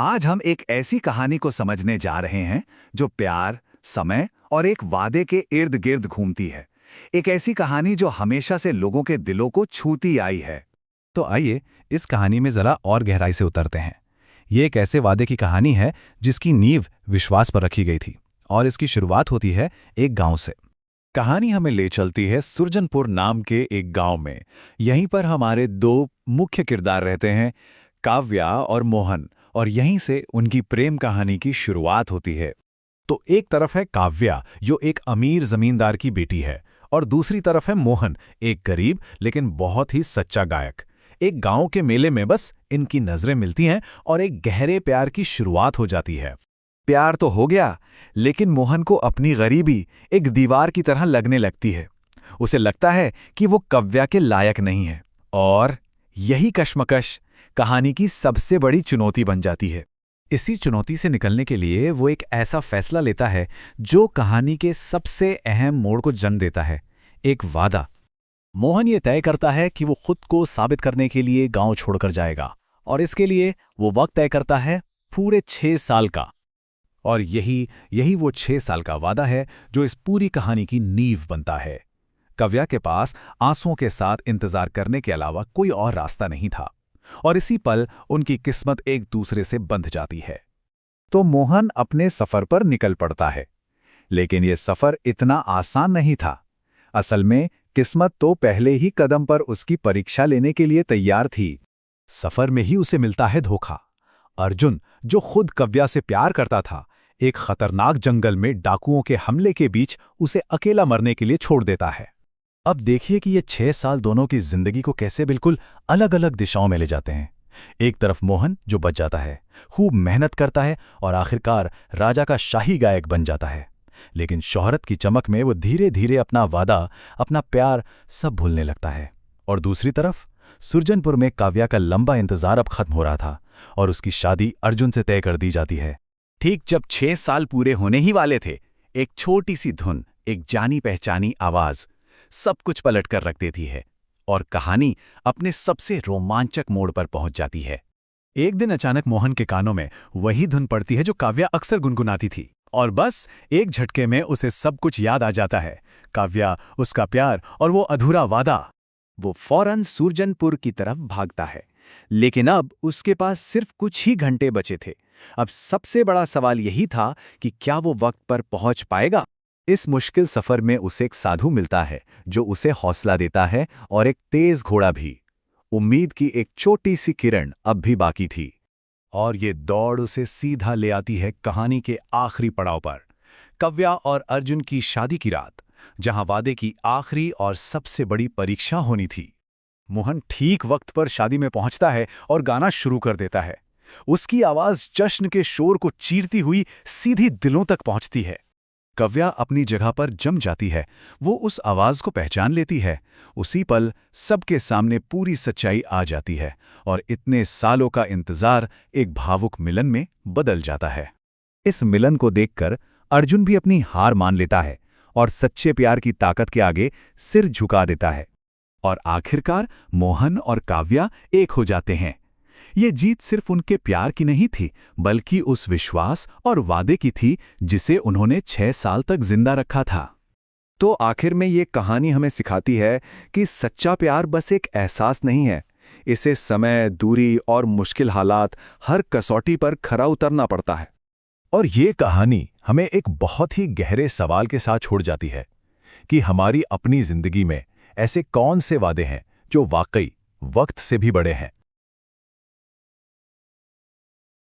आज हम एक ऐसी कहानी को समझने जा रहे हैं जो प्यार, समय और एक वादे के इर्द गिर्द घूमती है। एक ऐसी कहानी जो हमेशा से लोगों के दिलों को छूती आई है। तो आइए इस कहानी में जरा और गहराई से उतरते हैं। ये एक ऐसे वादे की कहानी है जिसकी नींव विश्वास पर रखी गई थी और इसकी शुरुआत होती है एक गांव से। कहानी हमें ले चलती है सुरजनपुर नाम के एक गांव में। यहीं पर हमारे दो मुख्य किरदार रहते हैं, काव्या और मोहन, और यहीं से उनकी प्रेम कहानी की शुरुआत होती है। तो एक तरफ है काव्या जो एक अमीर जमींदार की बेटी है और दूसरी तरफ है मोहन, एक गरीब लेकिन बहुत ही सच्चा गायक। एक गांव के मेले में बस इनकी नजरें मिलती हैं और एक गहरे प्यार की शुरुआत हो जाती है। प्यार तो हो गया, लेकिन मोहन को अपनी गरीबी एक दीवार की तरह लगने लगती है। उसे लगता है कि वो काव्या के लायक नहीं है, और यही कश्मकश कहानी की सबसे बड़ी चुनौती बन जाती है। इसी चुनौती से निकलने के लिए वो एक ऐसा फैसला लेता है जो कहानी के सबसे अहम मोड़ को जन्म देता है, एक वादा। मोहन ये तय करता है कि वो खुद को साबित करने के लिए गांव छोड़कर जाएगा, और इसके लिए वो वक्त तय करता है पूरे 6 साल का। और यही वो 6 साल का वादा है जो इस पूरी कहानी की नींव बनता है। काव्या के पास आंसुओं के साथ इंतजार करने के अलावा कोई और रास्ता नहीं था, और इसी पल उनकी किस्मत एक दूसरे से बंध जाती है। तो मोहन अपने सफर पर निकल पड़ता है, लेकिन यह सफर इतना आसान नहीं था। असल में किस्मत तो पहले ही कदम पर उसकी परीक्षा लेने के लिए तैयार थी। सफर में ही उसे मिलता है धोखा। अर्जुन, जो खुद काव्या से प्यार करता था, एक खतरनाक जंगल में डाकुओं के हमले के बीच उसे अकेला मरने के लिए छोड़ देता है। अब देखिए कि ये 6 साल दोनों की जिंदगी को कैसे बिल्कुल अलग अलग दिशाओं में ले जाते हैं। एक तरफ मोहन जो बच जाता है, खूब मेहनत करता है और आखिरकार राजा का शाही गायक बन जाता है, लेकिन शोहरत की चमक में वो धीरे धीरे अपना वादा, अपना प्यार सब भूलने लगता है। और दूसरी तरफ सुरजनपुर में काव्या का लंबा इंतजार अब खत्म हो रहा था और उसकी शादी अर्जुन से तय कर दी जाती है। ठीक जब 6 साल पूरे होने ही वाले थे, एक छोटी सी धुन, एक जानी पहचानी आवाज सब कुछ पलट कर रख देती है, और कहानी अपने सबसे रोमांचक मोड़ पर पहुंच जाती है। एक दिन अचानक मोहन के कानों में वही धुन पड़ती है जो काव्या अक्सर गुनगुनाती थी, और बस एक झटके में उसे सब कुछ याद आ जाता है। काव्या, उसका प्यार और वो अधूरा वादा। वो फौरन सुरजनपुर की तरफ भागता है, लेकिन अब उसके पास सिर्फ कुछ ही घंटे बचे थे। अब सबसे बड़ा सवाल यही था कि क्या वो वक्त पर पहुंच पाएगा। इस मुश्किल सफर में उसे एक साधु मिलता है जो उसे हौसला देता है, और एक तेज घोड़ा भी। उम्मीद की एक छोटी सी किरण अब भी बाकी थी, और ये दौड़ उसे सीधा ले आती है कहानी के आखिरी पड़ाव पर, काव्या और अर्जुन की शादी की रात, जहां वादे की आखिरी और सबसे बड़ी परीक्षा होनी थी। मोहन ठीक वक्त पर शादी में पहुंचता है और गाना शुरू कर देता है। उसकी आवाज जश्न के शोर को चीरती हुई सीधी दिलों तक पहुंचती है। काव्या अपनी जगह पर जम जाती है। वो उस आवाज को पहचान लेती है। उसी पल सबके सामने पूरी सच्चाई आ जाती है, और इतने सालों का इंतजार एक भावुक मिलन में बदल जाता है। इस मिलन को देखकर अर्जुन भी अपनी हार मान लेता है और सच्चे प्यार की ताकत के आगे सिर झुका देता है। और आखिरकार मोहन और काव्या एक हो जाते हैं। ये जीत सिर्फ उनके प्यार की नहीं थी, बल्कि उस विश्वास और वादे की थी जिसे उन्होंने 6 साल तक जिंदा रखा था। तो आखिर में ये कहानी हमें सिखाती है कि सच्चा प्यार बस एक एहसास नहीं है। इसे समय, दूरी और मुश्किल हालात, हर कसौटी पर खरा उतरना पड़ता है। और ये कहानी हमें एक बहुत ही गहरे सवाल के साथ छोड़ जाती है कि हमारी अपनी जिंदगी में ऐसे कौन से वादे हैं जो वाकई वक्त से भी बड़े हैं।